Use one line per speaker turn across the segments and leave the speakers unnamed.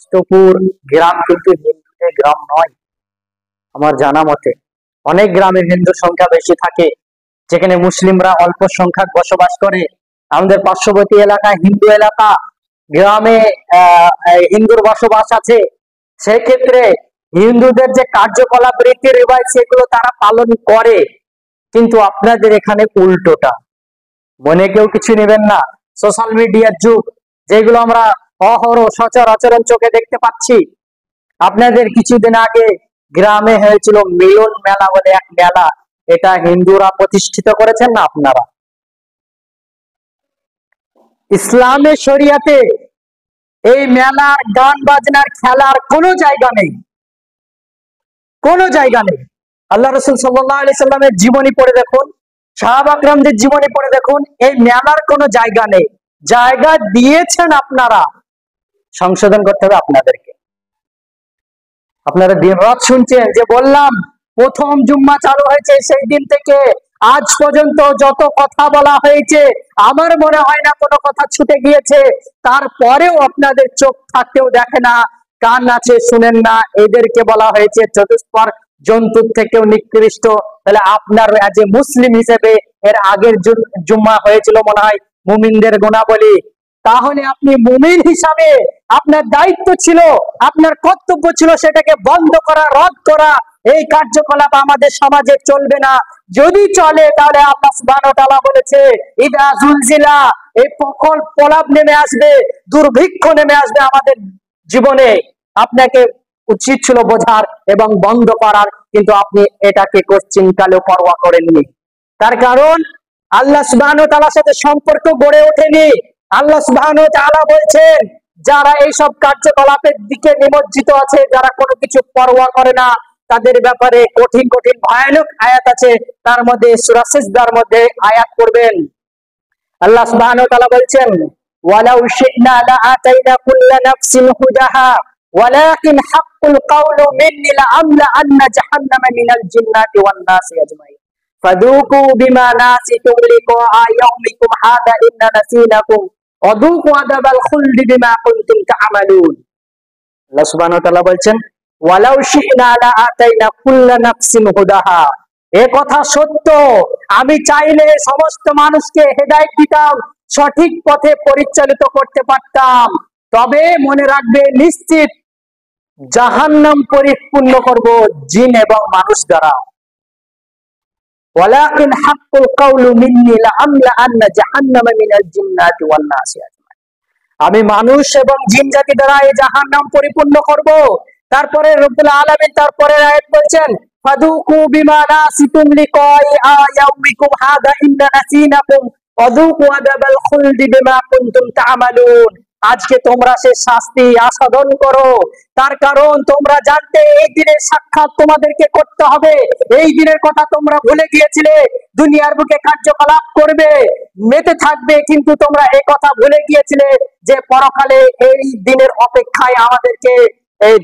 কষ্টপুর গ্রাম কিন্তু হিন্দুদের গ্রাম নয় আমার জানা মতে। অনেক গ্রামে হিন্দু সংখ্যা বেশি থাকে, যেখানে মুসলিমরা অল্প সংখ্যক বসবাস করে। আমাদের পার্শ্ববর্তী এলাকা হিন্দু এলাকা, গ্রামে হিন্দুর বসবাস আছে। সেক্ষেত্রে হিন্দুদের যে কার্যকলাপ রীতি রেওয়াজ সেগুলো তারা পালন করে, কিন্তু আপনাদের এখানে উল্টোটা। মনে কেউ কিছু নেবেন না, সোশ্যাল মিডিয়ার যুগ, যেগুলো আমরা অহরহ সচরাচর চোখে দেখতে পাচ্ছি। আপনাদের কিছুদিন আগে গ্রামে হয়েছিল মিলন মেলা বলে এক মেলা, এটা হিন্দুরা প্রতিষ্ঠিত করেছেন না আপনারা। ইসলামের শরিয়াতে এই মেলার গান বাজনার খেলার কোনো জায়গা নেই, কোনো জায়গা নেই। আল্লাহ রসুল সাল্লাল্লাহু আলাইহি সাল্লামের জীবনী পড়ে দেখুন, সাহাবা কিরামদের জীবনী পড়ে দেখুন, এই মেলার কোনো জায়গা নেই। জায়গা দিয়েছেন আপনারা, সংশোধন করতে হবে আপনাদেরকে। আপনারা দিনরাত শুনছেন যে বললাম প্রথম জুম্মা চালু হয়েছে সেই দিন থেকে আজ পর্যন্ত যত কথা বলা হয়েছে আমার মনে হয় না কোনো কথা ছুটে গিয়েছে। তারপরেও আপনাদের চোখ থাকতেও দেখে না, কান আছে শুনেন না, এদেরকে বলা হয়েছে চতুষ্পদ জন্তুর থেকেও নিকৃষ্ট। তাহলে আপনার যে মুসলিম হিসেবে এর আগের জুম্মা হয়েছিল মনে হয় মুমিনদের গুণাবলী, তাহলে আপনি মুমিন হিসাবে আপনার দায়িত্ব ছিল, আপনার কর্তব্য ছিল সেটাকে বন্ধ করা, রদ করা। এই কার্যকলাপ আমাদের সমাজে চলবে না। যদি চলে তাহলে আল্লাহ সুবহানাহু ওয়া তাআলা বলেছে ইদা জুলজিলা, এই প্রখর প্রলাপ নেমে আসবে, দুর্ভিক্ষ নেমে আসবে আমাদের জীবনে। আপনাকে উচিত ছিল বোঝার এবং বন্ধ করার, কিন্তু আপনি এটাকে কোশ্চিন কালেও পরোয়া করেননি। তার কারণ আল্লাহ সুবহানাহু ওয়া তাআলার সাথে সম্পর্ক গড়ে ওঠেনি। আল্লাহ সুবহানাহু ওয়া তাআলা বলছেন যারা এইসব কার্যকলাপের দিকে নিমজ্জিত আছে, যারা কোনো কিছু পরোয়া করে না, তাদের ব্যাপারে কঠিন কঠিন ভয়ানক আয়াত আছে। তার মধ্যে সূরা সিজদার মধ্যে আয়াত করবেন, আল্লাহ সুবহানাহু ওয়া তাআলা বলছেন ওয়ালাউ শি'না লাআতাইনা কুল্লা নাফসিন হুদাহা ওয়ালাকিন হাক্কুল কাওলু মিন্নি লাআমলা আন্না জাহান্নামা মিনাল জিন্নাতি ওয়ান নাসি আজমাইন ফাযুকু বিমা নাসিতুম লিকাআ ইয়াউমিকুম হাদা ইন্না নাসিনাকুম ওয়াযুকু আযাবাল খুলদি বিমা কুনতুম তা'মালুন। আল্লাহ সুবহানাহু ওয়া তাআলা বলছেন ওয়ালাউ শি'না লাআতাইনা কুল্লা নাফসিন হুদাহা, এ কথা সত্য, আমি চাইলে সমস্ত মানুষকে হেদায়েত দিতাম, সঠিক পথে পরিচালিত করতে পারতাম। তবে মনে রাখবে নিশ্চিত জাহান্নাম পরিপূর্ণ করব জিন এবং মানুষ দ্বারা। ওয়ালাকিন হাক্কুল কাওলু মিন্নি লাআমলা আন্না জাহান্নামা মিনাল জিন্নাতি ওয়ান নাসি আজমাইন, আমি মানুষ এবং জিন জাতি দ্বারা এই জাহান্নাম পরিপূর্ণ করব। তারপরে রব্বুল আলামিন তারপরে আয়াত বলছেন ফাযুকু বিমা নাসিতুম লিকাআ ইয়াউমিকুম হাদা ইন্না নাসিনাকুম ওয়াযুকু আযাবাল খুলদি বিমা কুনতুম তা'মালুন, আজকে তোমরা সে শাস্তি আস্বাদন করো। তার কারণ তোমরা জানতে এই দিনের সাক্ষাৎ তোমাদেরকে করতে হবে, এই দিনের কথা তোমরা ভুলে গিয়েছিলে। দুনিয়ার বুকে কার্যকলাপ করবে, মেতে থাকবে, কিন্তু তোমরা এই কথা ভুলে গিয়েছিলে যে পরকালে এই দিনের অপেক্ষায় আমাদেরকে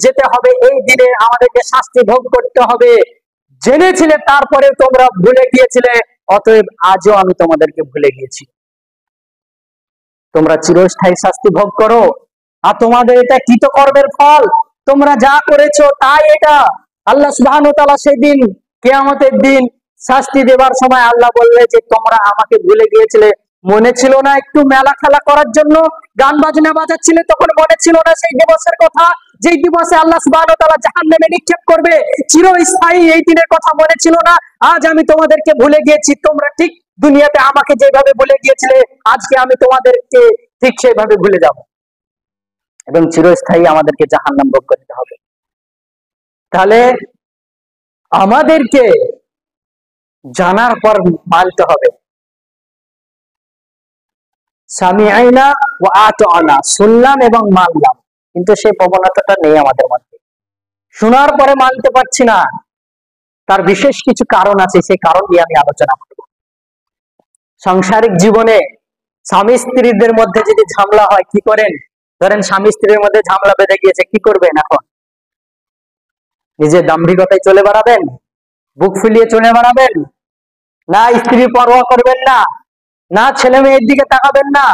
যেতে হবে, এই দিনে আমাদেরকে শাস্তি ভোগ করতে হবে। জেনেছিলে তারপরে তোমরা ভুলে গিয়েছিলে, অতএব আজও আমি তোমাদেরকে ভুলে গিয়েছি। তোমরা চিরস্থায়ী শাস্তি ভোগ করো, আর তোমাদের এটা কৃতকর্মের ফল, তোমরা যা করেছো তাই এটা। আল্লাহ সুবহানাহু ওয়া তাআলা সেদিন কিয়ামতের দিন শাস্তি দেবার সময় আল্লাহ বলবে যে তোমরা আমাকে ভুলে গিয়েছিলে, মনে ছিল না একটু মেলা খেলা করার জন্য গান বাজনা বাজাচ্ছিলে, তখন মনে ছিল না সেই দিবসের কথা, যেই দিবসে আল্লাহ সুবহানাহু ওয়া তাআলা জাহান্নামে নিক্ষেপ করবে, চিরস্থায়ী এই দিনের কথা মনে ছিল না? আজ আমি তোমাদেরকে ভুলে গিয়েছি। তোমরা ঠিক দুনিয়াতে আমাকে যেভাবে ভুলে গিয়েছিলে, আজকে আমি তোমাদেরকে ঠিক সেইভাবে ভুলে যাব, এবং চিরস্থায়ী আমাদেরকে জাহান্নাম ভোগ করতে হবে। তাহলে আমাদেরকে জানার পর মানতে হবে। সামিআইনা ওয়া আতাআনা, শুনলাম এবং মানলাম, কিন্তু সেই প্রবণতাটা নেই আমাদের মধ্যে। শোনার পরে মানতে পারছি না, তার বিশেষ কিছু কারণ আছে, সেই কারণ দিয়ে আমি আলোচনা করব। সাংসারিক জীবনে স্বামী স্ত্রীদের মধ্যে যদি ঝামেলা হয় কি করেন? ধরেন স্বামী স্ত্রীর মধ্যে ঝামেলা বেঁধে গিয়েছে, কি করবেন এখন? নিজের দাম্ভিকতায় চলে বেড়াবেন, বুক ফুলিয়ে চলে বেড়াবেন, না স্ত্রীর পরোয়া করবেন না, না ছেলে মেয়ের দিকে তাকাবেন না।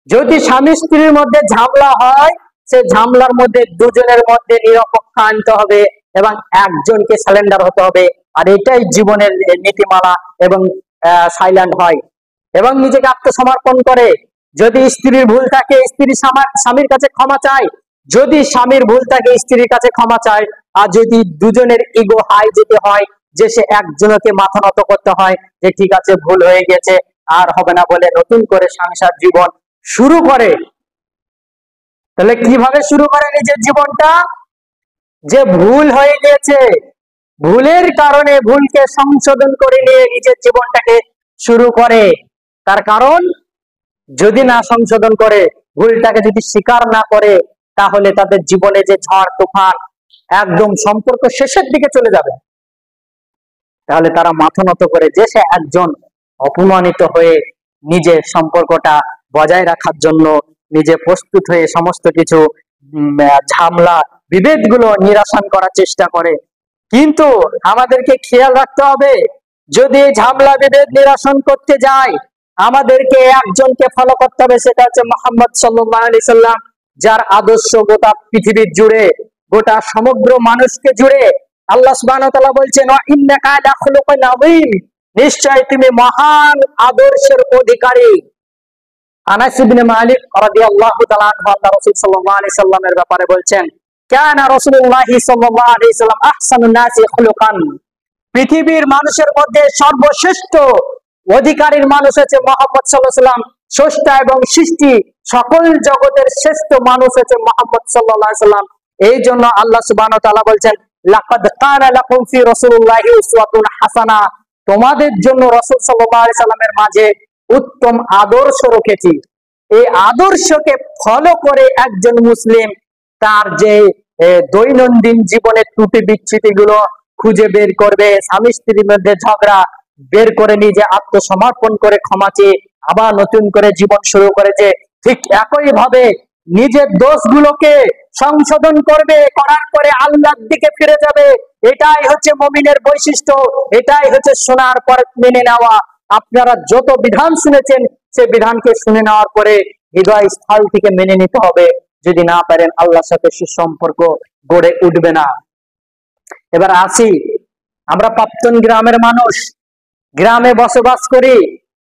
যদি স্বামী স্ত্রীর মধ্যে ঝামেলা হয় সে ঝামেলার মধ্যে দুজনের মধ্যে নিরপেক্ষ আনতে হবে এবং একজনকে স্যালেন্ডার হতে হবে। আর এটাই জীবনের নীতিমালা এবং সাইলেন্ট হয় এবং নিজেকে আত্মসমর্পণ করে। যদি স্ত্রীর ভুল থাকে স্ত্রী স্বামীর কাছে ক্ষমা চায়, যদি স্বামীর ভুল থাকে স্ত্রীর কাছে ক্ষমা চায়। আর যদি দুজনের ইগো হাই যেতে হয় যে সে একজনকে মাথা নত করতে হয় যে ঠিক আছে ভুল হয়ে গেছে আর হবে না বলে নতুন করে সংসার জীবন শুরু করে। তাহলে কিভাবে শুরু করে নিজের জীবনটা? যে ভুল হয়ে গেছে, ভুলের কারণে ভুলকে সংশোধন করে নিয়ে নিজের জীবনটাকে শুরু করে। তার কারণ যদি না সংশোধন করে, ভুলটাকে যদি স্বীকার না করে, তাহলে তাদের জীবনে যে ঝড় তুফান একদম সম্পর্ক শেষের দিকে চলে যাবে। তাহলে তারা মাথা নত করে যে সে একজন অপমানিত হয়ে নিজের সম্পর্কটা বজায় রাখার জন্য নিজে প্রস্তুত হয়ে সমস্ত কিছু ঝামেলা বিভেদগুলো নিরসন করার চেষ্টা করে। কিন্তু আমাদেরকে খেয়াল রাখতে হবে, যদি ঝামেলা বিভেদ নিরসন করতে যাই আমাদেরকে একজনকে ফলো করতে হবে, সেটা হচ্ছে মুহাম্মদ সাল্লাল্লাহু আলাইহি সাল্লাম, যার আদর্শ গোটা পৃথিবীর জুড়ে, গোটা সমগ্র মানুষকে জুড়ে আল্লাহ সুবহানাহু ওয়া তাআলা বলছেন ওয়া ইন্নাকা লা খুলুকুন আযীম, নিশ্চয় তুমি মহান আদর্শের অধিকারী। আনাস ইবনে মালিক রাদিয়াল্লাহু তাআলা আনহু আল্লাহ রাসূল সাল্লাল্লাহু আলাইহি সাল্লামের ব্যাপারে বলছেন কানা রাসূলুল্লাহি সাল্লাল্লাহু আলাইহি সাল্লাম আহসানুন নাসি খুলুকান, পৃথিবীর মানুষের মধ্যে সর্বশ্রেষ্ঠ অধিকারীর মানুষ হচ্ছে মুহাম্মদ সাল্লাল্লাহু আলাইহি সাল্লাম। স্রষ্টা এবং সৃষ্টি সকল জগতের শ্রেষ্ঠ মানুষ হচ্ছে মুহাম্মদ সাল্লাল্লাহু আলাইহি সাল্লাম। এই জন্য আল্লাহ সুবহানাহু ওয়া তাআলা বলছেন লাকাদ কানা লাকুম ফি রাসূলিল্লাহি উসওয়াতুন হাসানাহ, তোমাদের জন্য রাসূল সাল্লাল্লাহু আলাইহি সাল্লামের মাঝে উত্তম আদর্শ রেখেছি। এই আদর্শকে ফলো করে একজন মুসলিম তার যে দৈনন্দিন জীবনের ত্রুটি বিচ্যুতি গুলো খুঁজে বের করবে, স্বামী স্ত্রীর মধ্যে ঝগড়া বের করে নিজে আত্মসমর্পণ করে ক্ষমা চেয়ে আবার নতুন করে জীবন শুরু করেছে, ঠিক একই ভাবে নিজের দোষগুলোকে সংশোধন করবে, করার পরে আল্লাহর দিকে ফিরে যাবে। এটাই হচ্ছে মুমিনের বৈশিষ্ট্য, এটাই হচ্ছে শোনার পর মেনে নেওয়া। আপনারা যত বিধান শুনেছেন সে বিধানকে শুনে নেওয়ার পরে হৃদয় স্থল থেকে মেনে নিতে হবে। যদি না পারেন আল্লাহর সাথে সুসম্পর্ক গড়ে উঠবে না। এবার আসি, আমরা প্রাক্তন গ্রামের মানুষ, গ্রামে বসবাস করি,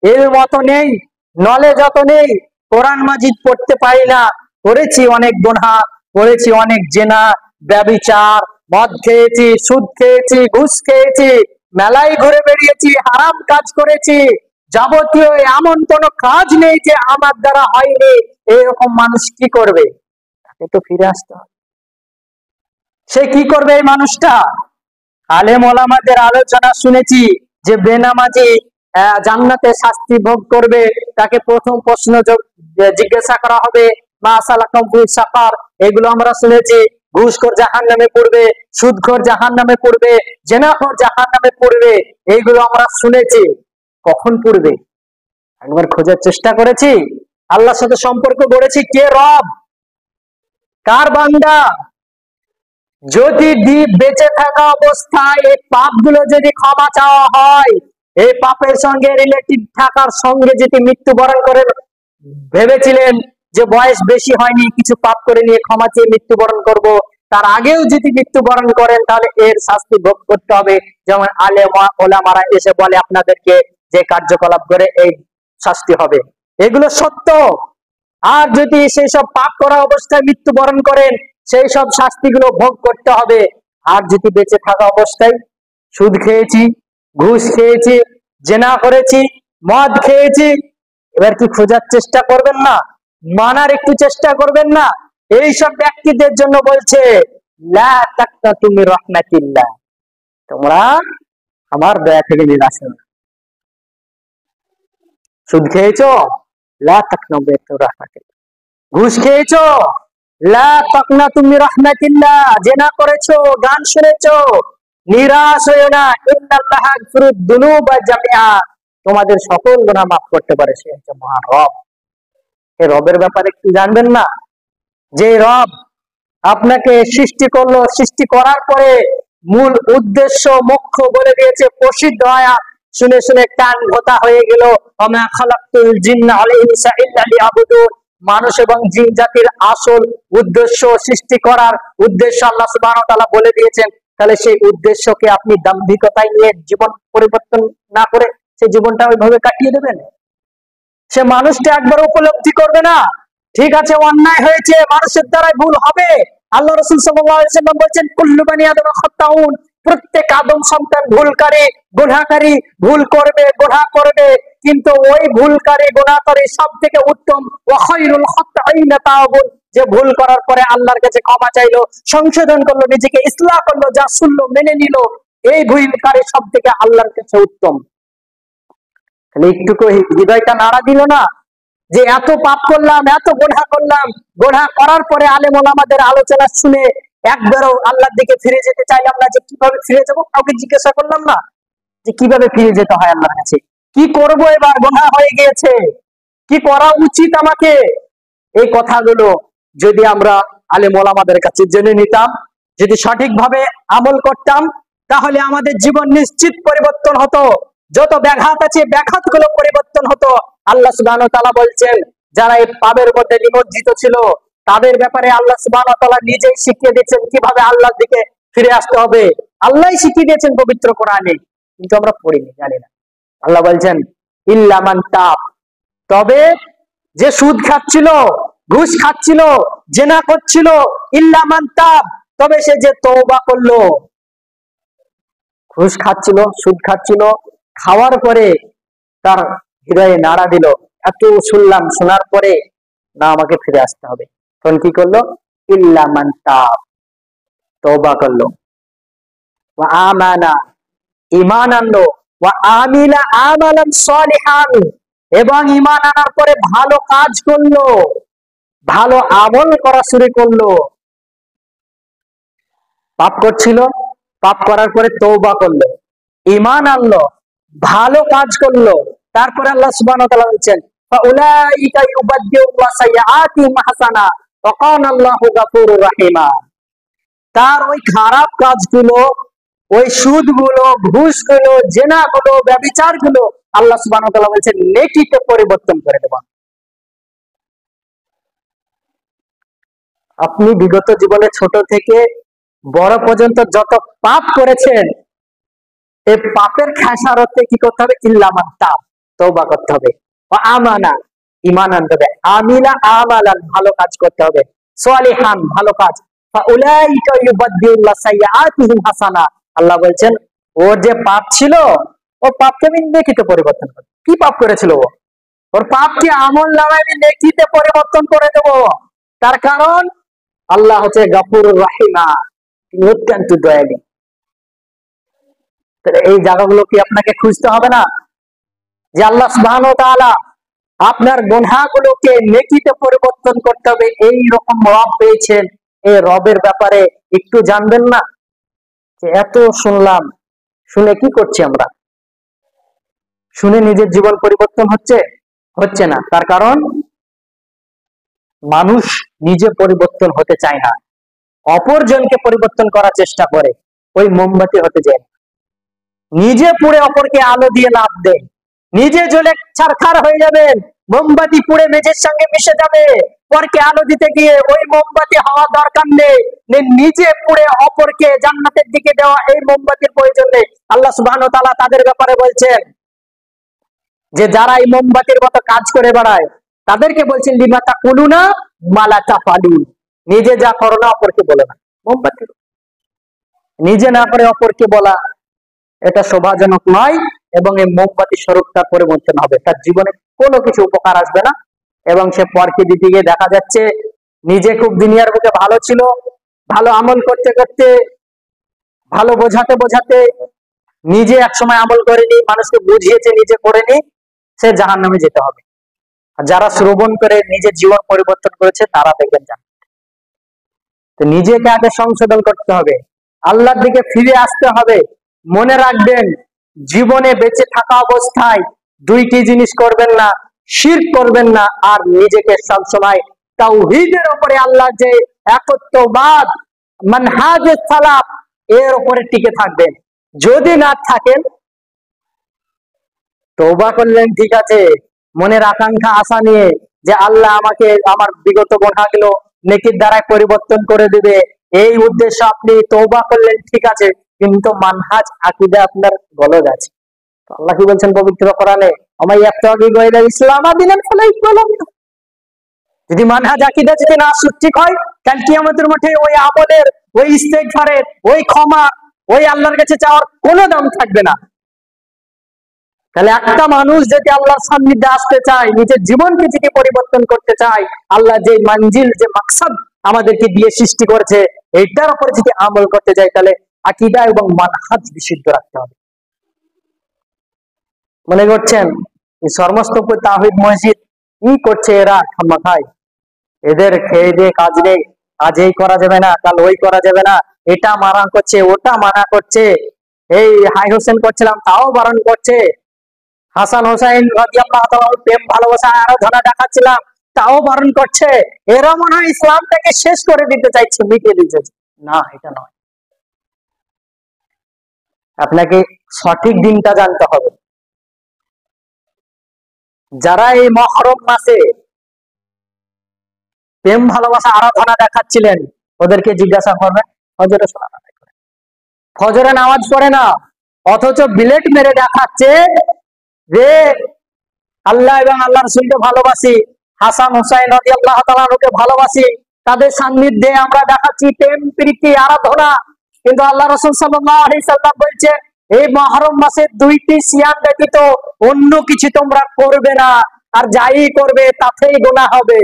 এর মতো নেই, নলেজ অত নেই, কোরআন মাজিদ পড়তে পারি না, করেছি অনেক গুনাহ, করেছি অনেক জেনা, ব্যভিচার, মদ খেয়েছি, সুদ খেয়েছি, ঘুষ খেয়েছি, মেলায় ঘুরে বেরিয়েছি, হারাম কাজ করেছি, যাবতীয় এমন কোন কাজ নেই যে আমার দ্বারা হয়নি। এরকম মানুষ কি করবে? তাকে তো ফিরে আসতে হবে। সে কি করবে এই মানুষটা? আলেম ওলামাদের আলোচনা শুনেছি যে বেনামাজি জান্নাতে শাস্তি ভোগ করবে, তাকে প্রথম প্রশ্ন জিজ্ঞাসা করা হবে মা সালাকুম ফি সাকার, এগুলো আমরা শুনেছি। ঘুষখোর জাহান্নামে পড়বে, সুদখোর জাহান্নামে পড়বে, জেনাখোর জাহান্নামে পড়বে, এইগুলো আমরা শুনেছি। কখন পড়বে একবার খোঁজার চেষ্টা করেছি? আল্লাহর সাথে সম্পর্ক গড়েছি, কে রব, কার বান্দা? যদি বেঁচে থাকা অবস্থায় এই পাপগুলো যদি ক্ষমা চাওয়া হয়, এই পাপের সঙ্গে রিলেটেড থাকার সঙ্গে যদি মৃত্যুবরণ করে ভেবেছিলেন যে বয়স বেশি হয়নি, কিছু পাপ করে নিয়ে ক্ষমা চেয়ে মৃত্যুবরণ করব, তার আগেও যদি মৃত্যুবরণ করেন তাহলে এর শাস্তি ভোগ করতে হবে। যেমন আলেম ওলামারা এসে বলে আপনাদেরকে যে কার্যকলাপ করে এই শাস্তি হবে, এগুলো সত্য। আর যদি সেই সব পাপ করা অবস্থায় মৃত্যুবরণ করেন সেই সব শাস্তিগুলো ভোগ করতে হবে। আর যদি বেঁচে থাকা অবস্থায় সুদ খেয়েছি, ঘুষ খেয়েছি, জেনা করেছি, মদ খেয়েছি, এবার কি খোঁজার চেষ্টা করবেন না? মানার একটু চেষ্টা করবেন না? এই সব ব্যক্তিদের জন্য বলছে লা তাকনাতু মির রাহমাতিল্লাহ, তোমরা আমার দয়া থেকে নিরাশ হও না। সুদ খেয়েছো, লা তাকনাতু মির রাহমাতিল্লাহ। ঘুষ খেয়েছো, লা তাকনাতু মির রাহমাতিল্লাহ। জেনা করেছো, গান শুনেছো, নিরাশ হয়ো না। ইন্নাল্লাহা ইয়াগফিরুদ যুনুবা জামিআ, তোমাদের সকল গুনাহ মাফ করতে পারে, সে হচ্ছে মহান রব। এই রবের ব্যাপারে একটু জানবেন না? যে রব আপনাকে সৃষ্টি করলো, সৃষ্টি করার পরে মূল উদ্দেশ্য মুখ্য বলে দিয়েছে, প্রসিদ্ধ আয়াত শুনে শুনে কান ভোতা হয়ে গেল, ওমা খালাকতুল জিন্না ওয়াল ইনসা ইল্লা লিয়াবুদুন, মানুষ এবং জিন জাতির আসল উদ্দেশ্য, সৃষ্টি করার উদ্দেশ্য আল্লাহ সুবহানাহু ওয়া তাআলা বলে দিয়েছেন, তাহলে সেই উদ্দেশ্যকে আপনি দাম্ভিকতায় নিয়ে জীবন পরিবর্তন না করে সেই জীবনটা ওইভাবে কাটিয়ে দেবেন? সে মানুষটা একবার উপলব্ধি করবে না, ঠিক আছে অন্যায় হয়েছে, মানুষের দ্বারাই ভুল হবে। আল্লাহ রাসূল সাল্লাল্লাহু আলাইহি ওয়াসাল্লাম বলেছেন, কুল্লু বানি আদম খাত্তাউন, প্রত্যেক আদম সন্তান ভুলকারী, গুনাহকারী, ভুল করবে, গুনাহ করবে, কিন্তু ওই ভুলকারী গুনাহকারী সবথেকে উত্তম, ওয়া খায়রুল খাত্তাইনা তাওবুন, যে ভুল করার পরে আল্লাহর কাছে ক্ষমা চাইলো, সংশোধন করলো, নিজেকে ইসলাহ করলো, যা শুনলো মেনে নিল, এই ভুলকারী সবথেকে আল্লাহর কাছে উত্তম। তাহলে একটুকু হৃদয়টা নাড়া দিল না যে এত পাপ করলাম, এত গুনাহ করলাম, গুনাহ করার পরে আলেম ওলামাদের আলোচনা শুনে একবারও আল্লাহর দিকে ফিরে যেতে চাইলাম না, যে কিভাবে ফিরে যাবো, কাউকে জিজ্ঞাসা করলাম না যে কিভাবে ফিরে যেতে হয় আল্লাহর কাছে, কি করব, এবার গুনাহ হয়ে গিয়েছে, কি করা উচিত আমাকে। এই কথাগুলো যদি আমরা আলেম ওলামাদের কাছে জেনে নিতাম, যদি সঠিকভাবে আমল করতাম, তাহলে আমাদের জীবন নিশ্চিত পরিবর্তন হতো। যত ব্যাঘাত আছে ব্যাঘাত গুলো পরিবর্তন হতো। আল্লাহ সুবহানাহু ওয়া তাআলা বলছেন, যারা এই পাপের মধ্যে নিমজ্জিত ছিল তাদের ব্যাপারে আল্লাহ সুবহানাহু ওয়া তাআলা নিজেই শিখিয়ে দিয়েছেন কিভাবে আল্লাহর দিকে ফিরে আসতে হবে। আল্লাহই শিখিয়ে দিয়েছেন পবিত্র কোরআনে, কিন্তু আমরা পড়িনি, জানি না। আল্লাহ বলছেন ইল্লা মান তাব, তবে যে সুদ খাচ্ছিল, ঘুষ খাচ্ছিল, জেনা করছিল, ইল্লা মান তাব, তবে সে যে তওবা করলো। ঘুষ খাচ্ছিল, সুদ খাচ্ছিল, খাওয়ার পরে তার হৃদয়ে নাড়া দিল, এত শুনলাম, শোনার পরে না আমাকে ফিরে আসতে হবে, তখন কি করলো? ইল্লা মান তাব, তওবা করলো, ওয়া আমানা, ঈমান আনলো, ওয়া আমিলা আমালান সালিহান, এবং ঈমান আনার পরে ভালো কাজ করলো, ভালো আমল করা শুরু করলো। পাপ করছিল, পাপ করার পরে তওবা করলো, ঈমান আনলো, ভালো কাজ করলো, তারপরে আল্লাহ সুবহানাহু ওয়া তাআলা বলেন ফাউলাইকা ইউবাদদিলুল্লাহু সাইয়্যাতিহিম হাসানা ওয়া কানা আল্লাহু গফুরুর রাহিমা। তার ওই খারাপ কাজগুলো, ওই সুদগুলো, ঘুষগুলো, জেনাগুলো, ব্যভিচারগুলো আল্লাহ সুবহানাহু ওয়া তাআলা বলেন নেকিতে পরিবর্তন করে দেব। আপনি বিগত জীবনে ছোট থেকে বড় পর্যন্ত যত পাপ করেছেন, এই পাপের খেসারতে কি করতে হবে? ইল্লা মান তাব, তওবা করতে হবে, ওয়া আমানা, ঈমান আনতে হবে, আমিলা আমালান, ভালো কাজ করতে হবে, সালিহান, ভালো কাজ, ফাউলাইকা ইউবাদদিলুল্লাহু সাইয়্যাতিহিম হাসানা। আল্লাহ বলছেন ওর যে পাপ ছিল, ও পাপকে আমি নেকিতে পরিবর্তন করব। কি পাপ করেছিল ও? ওর পাপকে আমল নামায় আমি নেকিতে পরিবর্তন করে দেব। তার কারণ আল্লাহ হচ্ছে গফুরুর রাহিমা, তিনি অত্যন্ত দয়ালু। এই জায়গাগুলো কি আপনাকে খুঁজতে হবে না, যে আল্লাহ সুবহানাহু ওয়া তাআলা আপনার গুনাহগুলোকে নেকিতে পরিবর্তন করতে হবে, এই রকম রব পেয়েছেন, এই রবের ব্যাপারে একটু জানবেন না? যে এত শুনলাম, শুনে কি করছি আমরা? শুনে নিজের জীবন পরিবর্তন হচ্ছে? হচ্ছে না। তার কারণ মানুষ নিজে পরিবর্তন হতে চায় না, অপরজনকে পরিবর্তন করার চেষ্টা করে, ওই মোমবাতি হতে যায়। নিজে পুড়ে অপরকে আলো দিয়ে লাভ দেয়, নিজে জ্বলে ছারখার হয়ে যাবেন, মোমবাতি পুড়ে মেঝের সঙ্গে মিশে যাবে, পরকে আলো দিতে গিয়ে ওই মোমবাতি হওয়া দরকার নেই, নিজে পুড়ে অপরকে জান্নাতের দিকে দেওয়া, এই মোমবাতির প্রয়োজন নেই। আল্লাহ সুবহানাহু ওয়া তাআলা তাদের ব্যাপারে বলছেন যে যারা এই মোমবাতির মতো কাজ করে বেড়ায়, তাদেরকে বলছেন লিমা তাকুলুনা মা লা তাফালুন, নিজে যা করো না অপরকে বলো না। মোমবাতি নিজে না করে অপরকে বলা, এটা শোভাজনক নয়, এবং এই মোমবাতি স্বরূপ তার পরিবর্তন হবে, তার জীবনে কোনো কিছু উপকার আসবে না, এবং সে পরকে দিতে গিয়ে দেখা যাচ্ছে নিজে খুব দুনিয়ার বুকে ভালো ছিল, ভালো আমল করতে করতে, ভালো বোঝাতে বোঝাতে নিজে একসময় আমল করেনি, মানুষকে বুঝিয়েছে, নিজে করেনি, সে জাহান্নামে যেতে হবে। আর যারা শ্রবণ করে নিজের জীবন পরিবর্তন করেছে তারা দেখবেন জান্নাতে। তো নিজেকে আগে সংশোধন করতে হবে, আল্লাহর দিকে ফিরে আসতে হবে। মনে রাখবেন, জীবনে বেঁচে থাকা অবস্থায় দুইটি জিনিস করবেন না, শিরক করবেন না, আর নিজেকে সবসময় তাওহীদের উপরে, আল্লাহ যে একত্ববাদ, মানহাজে সালাফ, এর উপরে টিকে থাকবেন। যদি না থাকেন, তওবা করলেন ঠিক আছে, মনের আকাঙ্ক্ষা আশা নিয়ে যে আল্লাহ আমাকে আমার বিগত গুনাহগুলো নেকির দ্বারাই পরিবর্তন করে দিবে, এই উদ্দেশ্য আপনি তওবা করলেন, ঠিক আছে, কিন্তু মানহাজ আকীদা আপনার গলদ আছে। আল্লাহ কি বলছেন পবিত্র কোরআনে, আমায় ইয়াবতাগি গায়রাল ইসলাম দীনান ফালা ইকবালা মিনহু। যদি মানহাজ আকীদা যদি না ঠিক হয়, কাল কিয়ামতের মাঠে ওই আমলের, ওই ইস্তেগফারের, ওই ক্ষমা, ওই আল্লাহর কাছে চাওয়ার কোনো দাম থাকবে না। তাহলে একটা মানুষ যদি আল্লাহর সান্নিধ্যে আসতে চায়, নিজের জীবনকে যদি পরিবর্তন করতে চায়, আল্লাহ যে মানজিল, যে মাকসাদ আমাদেরকে দিয়ে সৃষ্টি করেছে, এইটার উপরে যদি আমল করতে যায়, তাহলে আকীদা এবং মানহাজ বিশুদ্ধ রাখতে হবে। মনে করছেন এই সমস্ত তাওহীদ মসজিদ কি করছে এরা খামাখায়, এদের খেয়ে দিয়ে কাজ নেই, আজ এই করা যাবে না, কাল ওই করা যাবে না, এটা মানা করছে, ওটা মানা করছে, এই হাই হোসেন করছিলাম তাও বারণ করছে, হাসান হোসাইন রাদিয়াল্লাহু তাআলা প্রেম ভালোবাসা আরাধনা দেখাচ্ছিলাম তাও বারণ করছে। এরা মনে হয় ইসলামটাকে শেষ করে দিতে চাইছে, মিটিয়ে দিতে চাইছে। না, এটা নয়। আপনাকে সঠিক দিনটা জানতে হবে। যারা এই মুহররম মাসে প্রেম ভালোবাসা আরাধনা দেখাচ্ছিলেন, ওদেরকে জিজ্ঞাসা করবেন, ফজরে সালাত আদায় করে, ফজরে নামাজ পড়ে না, অথচ বিলেট মেরে দেখাচ্ছে যে আল্লাহ এবং আল্লাহ রাসূলকে ভালোবাসি, হাসান হোসাইন রাদিয়াল্লাহু তাআলা আনহুকে ভালোবাসি, তাদের সান্নিধ্যে আমরা দেখাচ্ছি প্রেম প্রীতি আরাধনা। কিন্তু আল্লাহ রাসূল সাল্লাল্লাহু আলাইহি সাল্লাম বলছেন, এই মুহররম মাসে দুইটি সিয়াম ব্যতীত অন্য কিছু তোমরা করবে না, আর যাই করবে তাতেই গুনাহ হবে।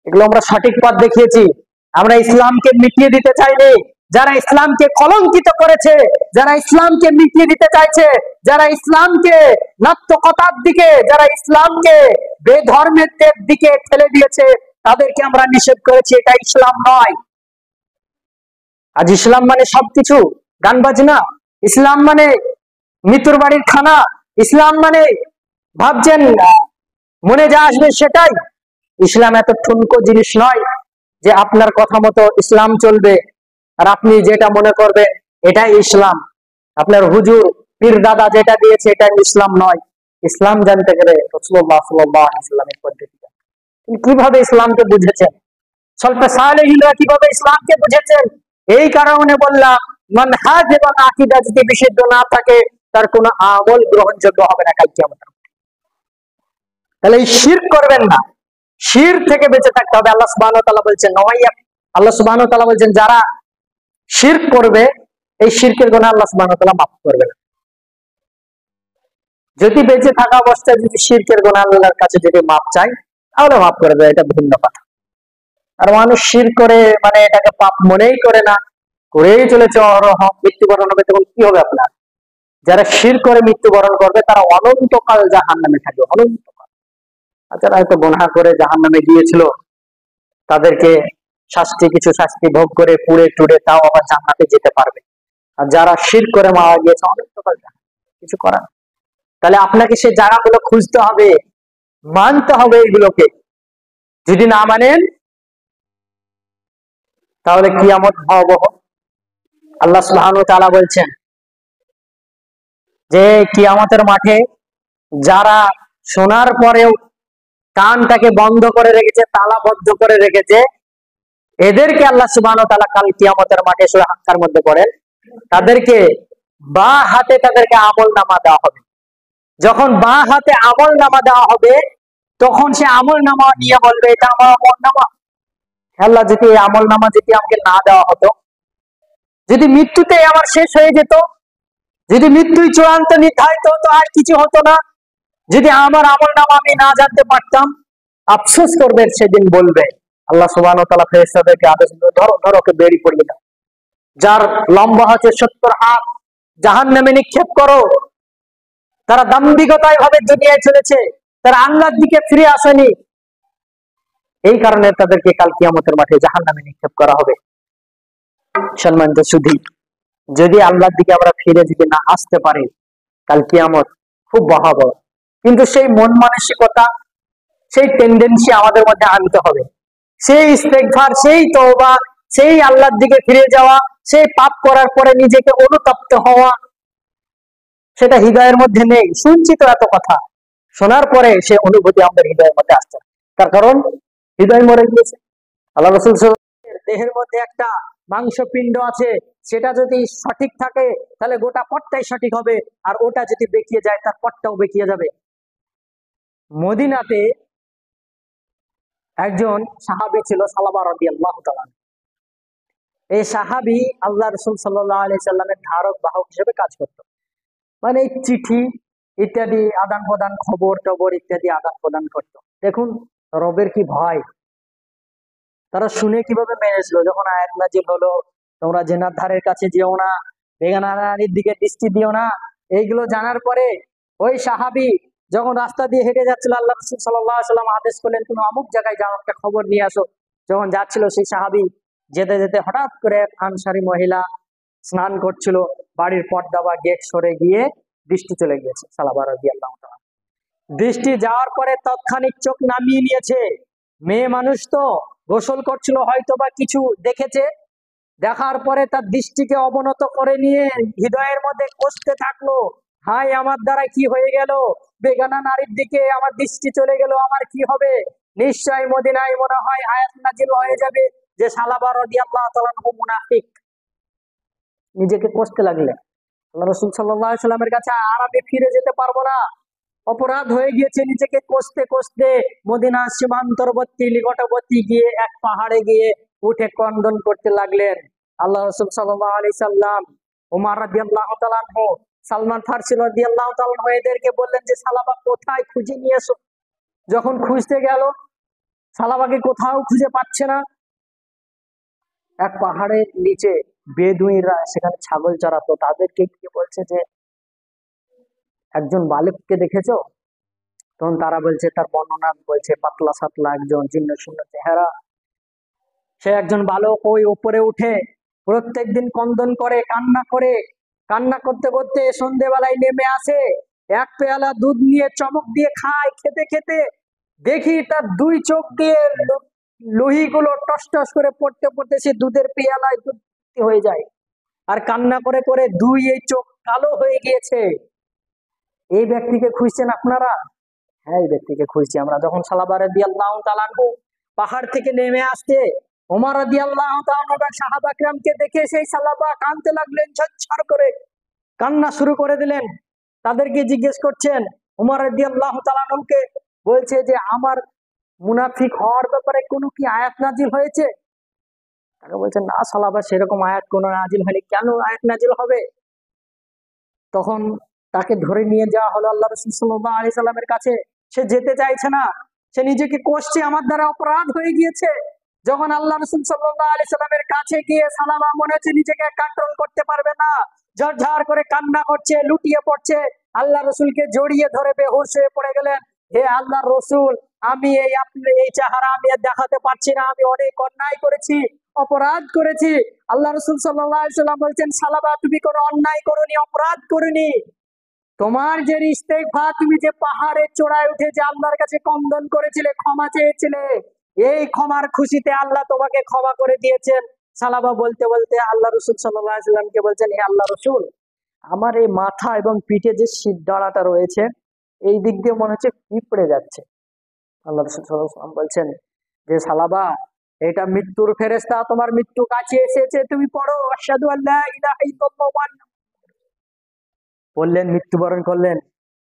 এগুলো আমরা সঠিক পথ দেখিয়েছি। আমরা ইসলামকে মিটিয়ে দিতে চাইনি। যারা ইসলামকে কলঙ্কিত করেছে, যারা ইসলামকে মিটিয়ে দিতে চাইছে, যারা ইসলামকে নাস্তিকতার দিকে, যারা ইসলামকে বেধর্মের দিকে ঠেলে দিয়েছে, তাদেরকে আমরা নিষেধ করেছি, এটা ইসলাম নয়। আজ ইসলাম মানে সবকিছু গান বাজনা, ইসলাম মানে মৃত্যুর বাড়ির খানা, ইসলাম মানে ভাবছেন মনে যা আসবে সেটাই। ইসলাম এত ঠুনকো জিনিস নয় যে আপনার কথা মতো ইসলাম চলবে আর আপনি যেটা মনে করবেন এটাই ইসলাম। আপনার হুজুর পীর দাদা যেটা দিয়েছে এটা ইসলাম নয়। ইসলাম জানতে গেলে রাসূলুল্লাহ সাল্লাল্লাহু আলাইহি ওয়াসাল্লামের পদ্ধতি। তিনি কিভাবে ইসলামকে বুঝেছেন, সলফে সালেহিনরা কিভাবে ইসলামকে বুঝেছেন, এই কারণে বললাম মানহাজ এবং আকীদা যদি বিশুদ্ধ না থাকে, তার কোনো আমল গ্রহণযোগ্য হবে না কাল কিয়ামতের মাঠে। তাহলে এই শিরক করবেন না, শিরক থেকে বেঁচে থাকতে হবে। আল্লাহ সুবহানাহু ওয়া তাআলা বলছেন, আল্লাহ সুবহানাহু ওয়া তাআলা বলছেন, যারা শিরক করবে এই শিরকের গুনাহ আল্লাহ সুবহানাহু ওয়া তাআলা মাফ করবে না। যদি বেঁচে থাকা অবস্থায় যদি শিরকের গুনাহ আল্লাহর কাছে যদি মাফ চাই, তাহলে মাফ করে দেয়, এটা ভিন্ন কথা। আর মানুষ শিরক করে মানে এটাকে পাপ মনেই করে না, করেই চলেছে অহরহ, মৃত্যুবরণ হবে, তখন কি হবে আপনার? যারা শিরক করে মৃত্যুবরণ করবে তারা অনন্তকাল জাহান্নামে থাকবে, অনন্তকাল। আর যারা হয়তো গুনাহ করে জাহান্নামে গিয়েছিল, তাদেরকে কিছু শাস্তি ভোগ করে পুড়ে টুড়ে তাও আবার জান্নাতে যেতে পারবে। আর যারা শিরক করে মারা গিয়েছে, অনন্তকাল কিছু করার। তাহলে আপনাকে সে জায়গাগুলো খুঁজতে হবে, মানতে হবে এগুলোকে। যদি না মানেন তাহলে কিয়ামত ভয়াবহ। আল্লাহ সুবহানাহু ওয়া তাআলা বলছেন যে কিয়ামতের মাঠে যারা শোনার পরেও কানটাকে বন্ধ করে রেখেছে, তালাবদ্ধ করে রেখেছে, এদেরকে আল্লাহ সুবহানাহু ওয়া তাআলা কাল কিয়ামতের মাঠে সূরা হাক্কার মধ্যে পড়েন, তাদেরকে বাঁ হাতে তাদেরকে আমলনামা দেওয়া হবে। যখন বাঁ হাতে আমলনামা দেওয়া হবে, তখন সে আমলনামা নিয়ে বলবে, এটা আমার আমলনামা। আল্লাহ, যদি এই আমলনামা যদি আমাকে না দেওয়া হতো, যদি মৃত্যুতে আমার শেষ হয়ে যেত, যদি মৃত্যুই চূড়ান্ত নির্ধারিত হতো, আর কিছু হতো না, যদি আমার আমলনামা আমি না জানতে পারতাম, আফসোস করবে, সেদিন বলবে আল্লাহ সুবহানাহু ওয়া তাআলা ফেরেশতাদেরকে আদেশ দিলেন, ধরো ধরো, ওকে বেরি পড়িয়ে দাও। যার লম্বা হচ্ছে 70 হাত, জাহান্নামে নিক্ষেপ করো। তারা দাম্ভিকতায় ভাবে দুনিয়ায় চলেছে, তারা আল্লাহর দিকে ফিরে আসেনি, এই কারণে তাদেরকে কাল কিয়ামতের মাঠে জাহান্নামে নিক্ষেপ করা হবে। সম্মানিত সুধী, যদি আল্লাহর দিকে আমরা ফিরে যদি না আসতে পারি, কাল কিয়ামত খুব ভয়াবহ। কিন্তু সেই মন মানসিকতা, সেই টেন্ডেন্সি আমাদের মধ্যে আনতে হবে। সেই ইস্তেগফার, সেই তওবা, সেই আল্লাহর দিকে ফিরে যাওয়া, সেই পাপ করার পরে নিজেকে অনুতপ্ত হওয়া, সেটা হৃদয়ের মধ্যে নেই। শুনছি তো এত কথা, শোনার পরে সে অনুভূতি আমাদের হৃদয়ের মধ্যে আসছে না। তার কারণ হৃদয় মরে গিয়েছে। আল্লাহ রাসূল দেহের মধ্যে একটা মাংসপিণ্ড আছে, সেটা যদি সঠিক থাকে তাহলে গোটা পথটাই সঠিক হবে, আর ওটা যদি বেঁকিয়ে যায় তার পথটাও বেঁকিয়ে যাবে। মদিনাতে একজন সাহাবী ছিল সালাবা রাদিয়াল্লাহু তাআলা। এই সাহাবী আল্লাহ রাসূল সাল্লাল্লাহু আলাইহি সাল্লামের ধারক বাহক হিসেবে কাজ করত। মানে এই চিঠি ইত্যাদি আদান প্রদান, খবর টবর ইত্যাদি আদান প্রদান করত। দেখুন রবের কি ভয়, তারা শুনে কিভাবে মেনেছিল। যখন আয়াত নাজিল হলো, তোমরা জেনার ধারের কাছে যেও না, বেগানা নারীর দিকে দৃষ্টি দিও না, এইগুলো জানার পরে ওই সাহাবী যখন রাস্তা দিয়ে হেঁটে যাচ্ছিল, আল্লাহ রাসূল সাল্লাল্লাহু আলাইহি সাল্লাম আদেশ করলেন তুমি অমুক জায়গায় যাও, একটা খবর নিয়ে আসো। যখন যাচ্ছিল সেই সাহাবী যেতে যেতে হঠাৎ করে এক আনসারী মহিলা স্নান করছিল, বাড়ির পর্দা বা গেট সরে গিয়ে দৃষ্টি চলে গিয়েছে সালাবা রাদিয়াল্লাহু তাআলা। দৃষ্টি যাওয়ার পরে তৎক্ষণিক চোখ নামিয়ে নিয়েছে। মেয়ে মানুষ তো গোসল করছিল, হয়তো বা কিছু দেখেছে, দেখার পরে তার দৃষ্টিকে অবনত করে নিয়ে হৃদয়ের মধ্যে কষতে থাকলো, হাই আমার দ্বারা কি হয়ে গেল, বেগানা নারীর দিকে আমার দৃষ্টি চলে গেল, আমার কি হবে। নিশ্চয় মদিনায় মনে হয় আয়াত নাজিল হয়ে যাবে যে সালাবা রাদিয়াল্লাহু তাআলা মুনাফিক। নিজেকে কষতে লাগলেন। আল্লাহ রাসূল সাল্লাল্লাহু আলাইহি সাল্লামের কাছে আর আমি ফিরে যেতে পারবো না, অপরাধ হয়ে গিয়েছে। নিজেকে কষতে কষতে মদিনা সীমান্তবর্তী নিকটবর্তী গিয়ে এক পাহাড়ে গিয়ে উঠে ক্রন্দন করতে লাগলেন। আল্লাহ রাসূল সাল্লাল্লাহু আলাইহি সাল্লাম, ওমর রাদিয়াল্লাহু তাআলা আনহু, সালমান ফারসি রাদিয়াল্লাহু তাআলা আনহু এদেরকে বললেন যে সালাবা কোথায়, খুঁজে নিয়ে এসো। যখন খুঁজতে গেল সালাবাকে কোথাও খুঁজে পাচ্ছে না। এক পাহাড়ের নিচে বেদুইনরা সেখানে ছাগল চড়াতো, তাদেরকে কি বলছে যে একজন বালককে দেখেছো? তখন তারা বলছে, তার বর্ণনা বলছে পাতলা সাতলা একজন জীর্ণ শূন্য চেহারা, সে একজন বালক। ওই উপরে উঠে প্রত্যেকদিন ক্রন্দন করে, কান্না করে, কান্না করতে করতে সন্ধ্যেবেলায় নেমে আসে, এক পেয়ালা দুধ নিয়ে চমক দিয়ে খায়। খেতে খেতে দেখি তার দুই চোখ দিয়ে লোহিগুলো টস টস করে পড়তে পড়তে সে দুধের পেয়ালায় দুধ হয়ে যায়, আর কান্না করে করে এই চোখ কালো হয়ে গিয়েছে। এই ব্যক্তিকে খুঁজছেন আপনারা? হ্যাঁ, এই ব্যক্তিকে খুঁজছি আমরা। যখন সালাবা রাদিয়াল্লাহু তাআলা আনহু পাহাড় থেকে নেমে আসছে, ওমর রাদিয়াল্লাহু তাআলা আনহু সাহাবা কিরামকে দেখে সেই সালাবা কাঁদতে লাগলেন, ঝরঝর করে কান্না শুরু করে দিলেন। তাদেরকে জিজ্ঞেস করছেন, ওমর রাদিয়াল্লাহু তাআলা আনহুকে বলছে যে আমার মুনাফিক হওয়ার ব্যাপারে কোনো কি আয়াত নাজিল হয়েছে? তারা বলছেন না সালাবা, সেরকম আয়াত কোনো নাজিল হয়নি। কেন আয়াত নাজিল হবে? তখন তাকে ধরে নিয়ে যাওয়া হলো আল্লাহ রাসূল সাল্লাল্লাহু আলাইহি সাল্লামের কাছে। সে যেতে চাইছে না, সে নিজেকে কষছে, আমার দ্বারা অপরাধ হয়ে গিয়েছে। যখন আল্লাহ রাসূল সাল্লাল্লাহু আলাইহি সাল্লামের কাছে গিয়ে সালামা মনে হচ্ছে নিজেকে কন্ট্রোল করতে পারবে না, ঝরঝর করে কান্না করছে, লুটিয়ে পড়ছে, আল্লাহ রসুলকে জড়িয়ে ধরে বেহুশ হয়ে পড়ে গেলেন। হে আল্লাহ রসুল, আমি এই চেহারা আমি আর দেখাতে পারছি না, আমি অনেক অন্যায় করেছি, অপরাধ করেছি। আল্লাহ রসুল সাল্লাল্লাহু আলাইহি সাল্লাম বলছেন, সালাবা তুমি কোনো অন্যায় করোনি, অপরাধ করোনি। তোমার যে ইস্তেগফার, তুমি যে পাহাড়ের চূড়ায় উঠে যে আল্লাহর কাছে ক্রন্দন করেছিলে, ক্ষমা চেয়েছিলে, এই ক্ষমার খুশিতে আল্লাহ তোমাকে ক্ষমা করে দিয়েছেন। সালাবা বলতে বলতে আল্লাহ রসুল সাল্লাল্লাহু আলাইহি সাল্লামকে বলছেন, হে আল্লাহ রসুল, আমার এই মাথা এবং পিঠে যে শিরদাঁড়াটা রয়েছে এই দিক দিয়ে মনে হচ্ছে পিঁপড়ে যাচ্ছে। আল্লাহ রসুল সাল্লাল্লাহু আলাইহি সাল্লাম বলছেন যে সালাবা, এটা মৃত্যুর ফেরেশতা, তোমার মৃত্যু কাছে এসেছে, তুমি পড়ো আশহাদু আল্লা ইলাহা ইল্লাল্লাহ। বললেন, মৃত্যুবরণ করলেন।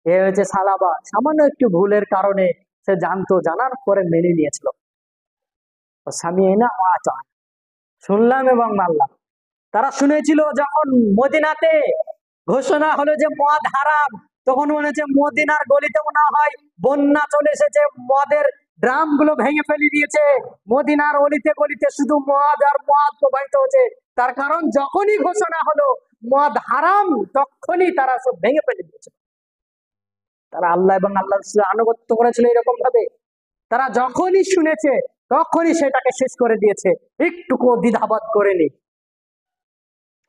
এ হয়েছে সালাবা। সামান্য একটু ভুলের কারণে সে জানতো, জানার পরে মেনে নিয়েছিল। শুনলাম এবং মানলাম। তারা শুনেছিল যখন মদিনাতে ঘোষণা হলো যে মদ হারাম, তখন মনে হচ্ছে মদিনার গলিতে মনে হয় বন্যা চলে এসেছে, মদের ড্রাম গুলো ভেঙে ফেলে দিয়েছে, মদিনার অলিতে গলিতে শুধু মদ আর মদ প্রবাহিত হচ্ছে। তার কারণ যখনই ঘোষণা হলো মদ হারাম, তখনই তারা সব ভেঙে ফেলে দিয়েছে। তারা আল্লাহ এবং আল্লাহ রাসূলের আনুগত্য করেছিল এরকম ভাবে। তারা যখনই শুনেছে তখনই সেটাকে শেষ করে দিয়েছে, একটুকু দ্বিধাবোধ করেনি।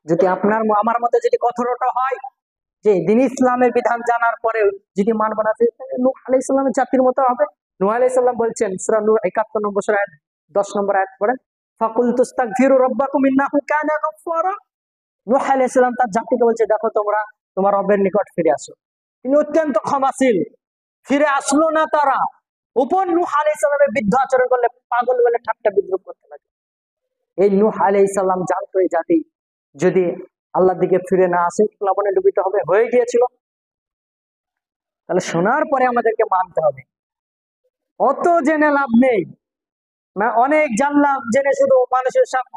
যদি আপনার আমার মতে যদি কঠোরতা হয় যে দিন ইসলামের বিধান জানার পরে যদি মানব না, নূহ আলাইহিস সালামের জাতির মতো হবে। নূহ আলাইহিস সালাম বলছেন সূরা নূহ 71 নম্বর সূরা 10 নম্বর আয়াত পড়েন, ফাকুলতু আস্তাগফিরু রাব্বাকুম ইন্নাহু কানা গাফফারা। নূহ আলাইহিস সালাম তার জাতিকে বলছে, দেখো তোমরা তোমার রবের নিকট ফিরে আসো, তিনি অত্যন্ত ক্ষমাশীল। ফিরে আসলো না তারা। উপর নূহ আলাইহিস সালামের বিরুদ্ধে আচরণ করলে পাগল বলে ঠাট্টা বিদ্রুপ করতে লাগে। এই নূহ আলাইহিস সালাম জানতো এই জাতি যদি আল্লাহর দিকে ফিরে না আসে প্লাবনে ডুবিত হবে, হয়ে গিয়েছিল। তাহলে শোনার পরে আমাদেরকে মানতে হবে। অত জেনে লাভ নেই, অনেক জানলাম জেনে শুধু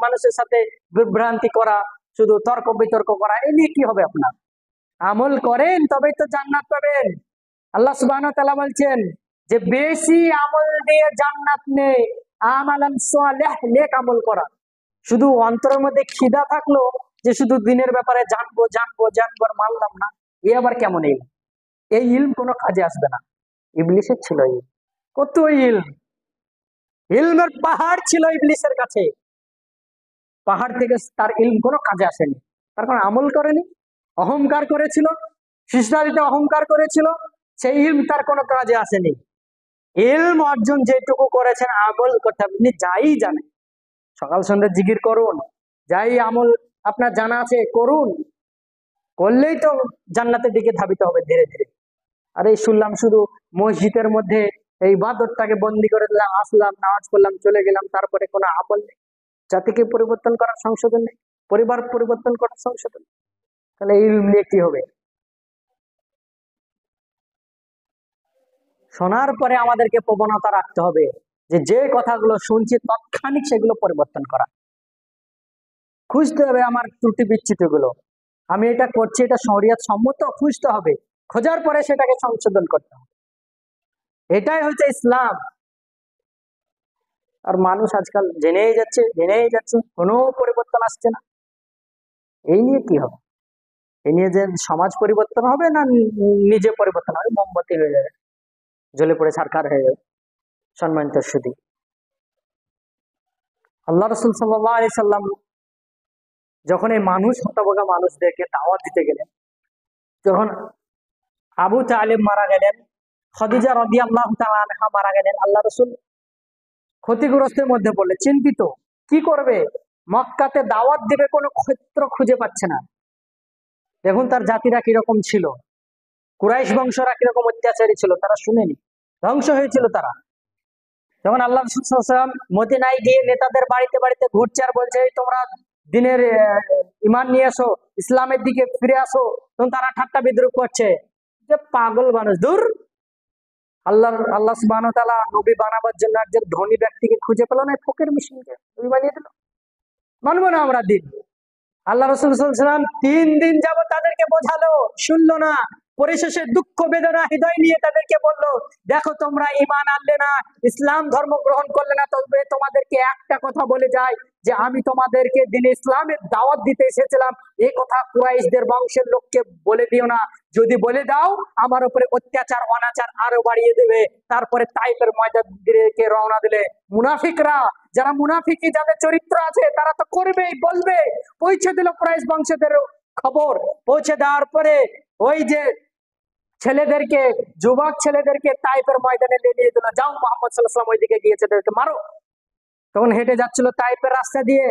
মানুষের সাথে বিভ্রান্তি করা, শুধু তর্ক বিতর্ক করা, এ নিয়ে কি হবে আপনার? আমল করেন তবেই তো জান্নাত পাবেন। আল্লাহ সুবহানাহু ওয়া তাআলা বলছেন যে বেশি আমল দিয়ে জান্নাত নেই, আমালান সালেহ, নেক আমল করা। শুধু অন্তরের মধ্যে খিদা থাকলো যে শুধু দিনের ব্যাপারে জানবো জানবো জানবো, আর মানলাম না, এ আবার কেমন ইলম? এই ইলম কোনো কাজে আসবে না। ইবলিসের ছিল ইলম, কত ইলম, ইলমের পাহাড় ছিল ইবলিসের কাছে। পাহাড় থেকে তার ইলম কোনো কাজে আসেনি, তার কারণ আমল করেনি, অহংকার করেছিল, শিষ্টাদিতে অহংকার করেছিল, সেই ইলম তার কোনো কাজে আসেনি। ইলম অর্জন যেটুকু করেছেন আমল করতে, আপনি যাই জানেন, সকাল সন্ধ্যা জিকির করুন, যাই আমল আপনার জানা আছে করুন, করলেই তো জান্নাতের দিকে ধাবিত হবে ধীরে ধীরে। আর এই শুনলাম শুধু মসজিদের মধ্যে এই বাদরটাকে বন্দি করে দিলাম, আসলাম, নামাজ পড়লাম, চলে গেলাম, তারপরে কোনো আমল নেই, জাতিকে পরিবর্তন করার সংশোধন নেই, পরিবার পরিবর্তন করার সংশোধন, তাহলে এই ইলম নিয়ে কি হবে? শোনার পরে আমাদেরকে প্রবণতা রাখতে হবে যে যে কথাগুলো শুনছি তৎক্ষণিক সেগুলো পরিবর্তন করা, খুঁজতে হবে আমার ত্রুটি বিচ্যুতি গুলো, আমি এটা করছি এটা শরিয়ত সম্মত, খুঁজতে হবে, খোঁজার পরে সেটাকে সংশোধন করতে হবে, এটাই হচ্ছে ইসলাম। আর মানুষ আজকাল জেনেই যাচ্ছে, কোনো পরিবর্তন আসছে না। এই নিয়ে কি হবে? এই নিয়ে যে সমাজ পরিবর্তন হবে না নিজে পরিবর্তন হবে? মোমবাতি হয়ে যাবে, জ্বলে পড়ে ছারখার হয়ে যাবে। সম্মানিত সুধী, আল্লাহ রাসূল সাল্লাল্লাহু আলাইহি সাল্লাম যখন এই হতভাগা মানুষদেরকে দাওয়াত দিতে গেলেন, যখন আবু তালিব মারা গেলেন, খাদিজা রাদিয়াল্লাহু তাআলা আনহা মারা গেলেন, আল্লাহ রাসূল ক্ষতিগ্রস্তের মধ্যে পড়লে, চিন্তিত, কি করবে? মক্কাতে দাওয়াত দেবে কোনো ক্ষেত্র খুঁজে পাচ্ছে না। দেখুন তার জাতিরা কিরকম ছিল, কুরাইশ বংশরা কিরকম অত্যাচারী ছিল, তারা শুনেনি, ধ্বংস হয়েছিল তারা। যখন আল্লাহ রাসূল সাল্লাল্লাহু আলাইহি ওয়াসাল্লাম মদিনায় গিয়ে নেতাদের বাড়িতে বাড়িতে ঘুরছে আর বলছে তোমরা দিনের ইমান নিয়ে আসো, ইসলামের দিকে ফিরে আসো, তখন তারা ঠাট্টা বিদ্রুপ করছে যে পাগল মানুষ, দূর। আল্লাহ সুবহানাহু ওয়া তাআলা নবী বানাবার জন্য একজন ধনী ব্যক্তিকে খুঁজে পেল না, ফকির মিশকিনকে নবী বানিয়ে দিল। মানবো না আমরা দিন। আল্লাহ রাসূল সাল্লাল্লাহু আলাইহি ওয়াসাল্লাম 3 দিন যাবত তাদেরকে বোঝালো, শুনলো না। পরিশেষে দুঃখ বেদনা হৃদয় নিয়ে তাদেরকে বললো, দেখো তোমরা ঈমান আনলে না, ইসলাম ধর্ম গ্রহণ করলে না, তবে তোমাদেরকে একটা কথা বলে যায় যে আমি তোমাদেরকে দ্বীন ইসলামের দাওয়াত দিতে এসেছিলাম, এই কথা কুরাইশদের বংশের লোককে বলে দিও না, যদি বলে দাও আমার উপরে অত্যাচার অনাচার আরো বাড়িয়ে দেবে। তারপরে তাইফের ময়দান দিকে রওনা দিলে মুনাফিকরা, যারা মুনাফিকি যাদের চরিত্র আছে তারা তো করবেই, বলবে। পৌঁছে দিল কুরাইশ বংশীয়দের খবর, পৌঁছে দেওয়ার পরে ওই যে ছেলেদেরকে, যুবক ছেলেদেরকে তাইফের ময়দানে নিয়ে দিল, যাও মুহাম্মদ সাল্লাল্লাহু আলাইহি ওয়াসাল্লাম ওইদিকে গিয়েছে, তাদেরকে মারো। তখন হেঁটে যাচ্ছিল তাইফের রাস্তা দিয়ে,